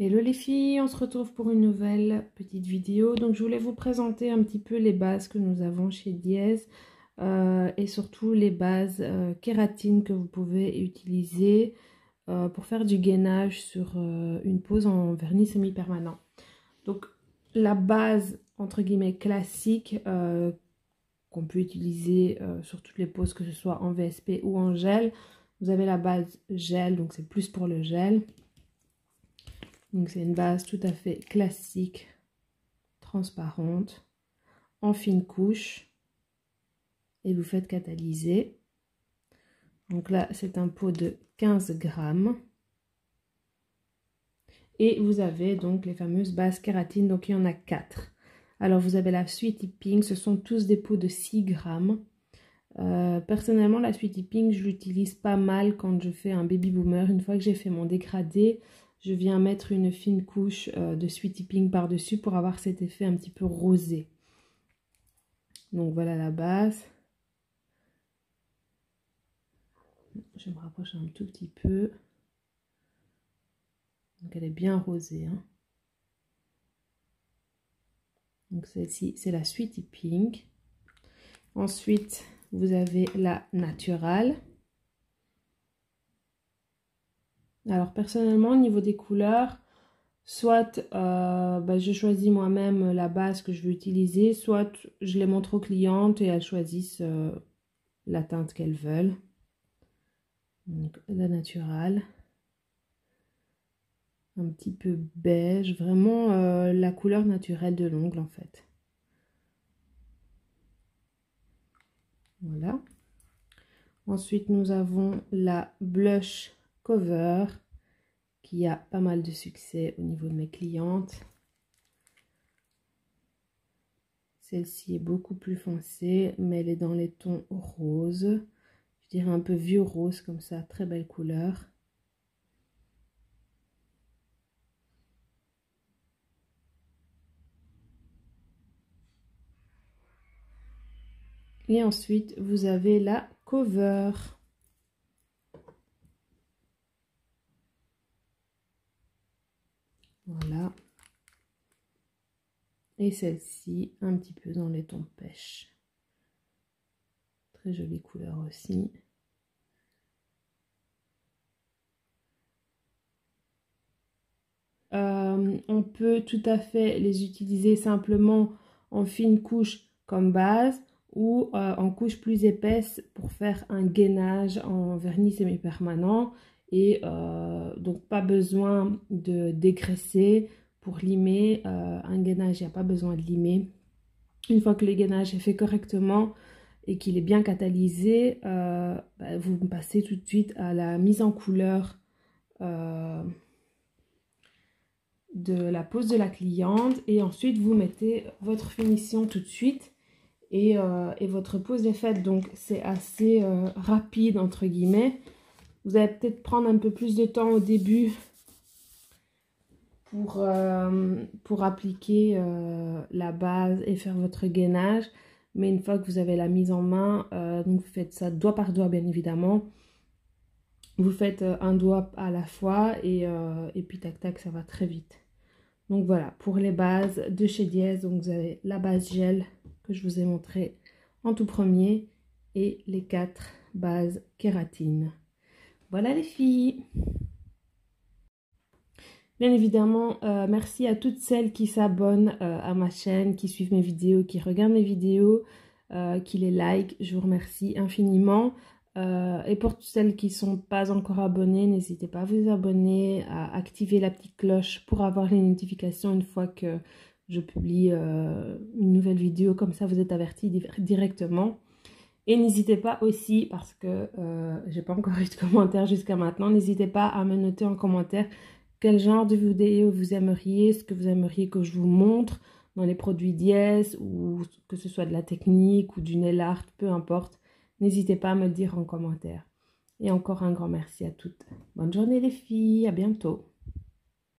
Hello les filles, on se retrouve pour une nouvelle petite vidéo. Donc je voulais vous présenter un petit peu les bases que nous avons chez Diez et surtout les bases kératine que vous pouvez utiliser pour faire du gainage sur une pose en vernis semi-permanent. Donc la base entre guillemets classique qu'on peut utiliser sur toutes les poses, que ce soit en VSP ou en gel. Vous avez la base gel, donc c'est plus pour le gel. Donc c'est une base tout à fait classique, transparente, en fine couche. Et vous faites catalyser. Donc là, c'est un pot de 15 grammes. Et vous avez donc les fameuses bases kératine. Donc il y en a 4. Alors vous avez la Sweetie Pink. Ce sont tous des pots de 6 grammes. Personnellement, la Sweetie Pink, je l'utilise pas mal quand je fais un baby boomer. Une fois que j'ai fait mon dégradé, je viens mettre une fine couche de Sweetie Pink par-dessus pour avoir cet effet un petit peu rosé. Donc voilà la base. Je me rapproche un tout petit peu. Donc elle est bien rosée, hein. Donc celle-ci, c'est la Sweetie Pink. Ensuite, vous avez la naturale. Alors personnellement, au niveau des couleurs, soit je choisis moi-même la base que je veux utiliser, soit je les montre aux clientes et elles choisissent la teinte qu'elles veulent. Donc la naturale. Un petit peu beige, vraiment la couleur naturelle de l'ongle en fait. Voilà. Ensuite, nous avons la Blush Cover qui a pas mal de succès au niveau de mes clientes. Celle-ci est beaucoup plus foncée, mais elle est dans les tons roses. Je dirais un peu vieux rose comme ça, très belle couleur. Et ensuite, vous avez la Cover. Voilà. Et celle-ci, un petit peu dans les tons pêche. Très jolie couleur aussi. On peut tout à fait les utiliser simplement en fine couche comme base ou en couche plus épaisse pour faire un gainage en vernis semi-permanent. Et donc pas besoin de dégraisser pour limer. Un gainage, il n'y a pas besoin de limer. Une fois que le gainage est fait correctement et qu'il est bien catalysé, vous passez tout de suite à la mise en couleur de la pose de la cliente, et ensuite vous mettez votre finition tout de suite et votre pose est faite. Donc c'est assez rapide entre guillemets. Vous allez peut-être prendre un peu plus de temps au début pour appliquer la base et faire votre gainage, mais une fois que vous avez la mise en main, donc vous faites ça doigt par doigt bien évidemment. Vous faites un doigt à la fois et puis tac tac, ça va très vite. Donc voilà, pour les bases de chez Diez, donc vous avez la base gel que je vous ai montré en tout premier et les 4 bases kératine. Voilà les filles. Bien évidemment, merci à toutes celles qui s'abonnent à ma chaîne, qui suivent mes vidéos, qui regardent mes vidéos, qui les like. Je vous remercie infiniment. Et pour toutes celles qui ne sont pas encore abonnées, n'hésitez pas à vous abonner, à activer la petite cloche pour avoir les notifications une fois que je publie une nouvelle vidéo. Comme ça, vous êtes avertis directement. Et n'hésitez pas aussi, parce que j'ai pas encore eu de commentaires jusqu'à maintenant, n'hésitez pas à me noter en commentaire quel genre de vidéo vous aimeriez, ce que vous aimeriez que je vous montre dans les produits Diez, ou que ce soit de la technique ou du nail art, peu importe. N'hésitez pas à me le dire en commentaire. Et encore un grand merci à toutes. Bonne journée les filles, à bientôt.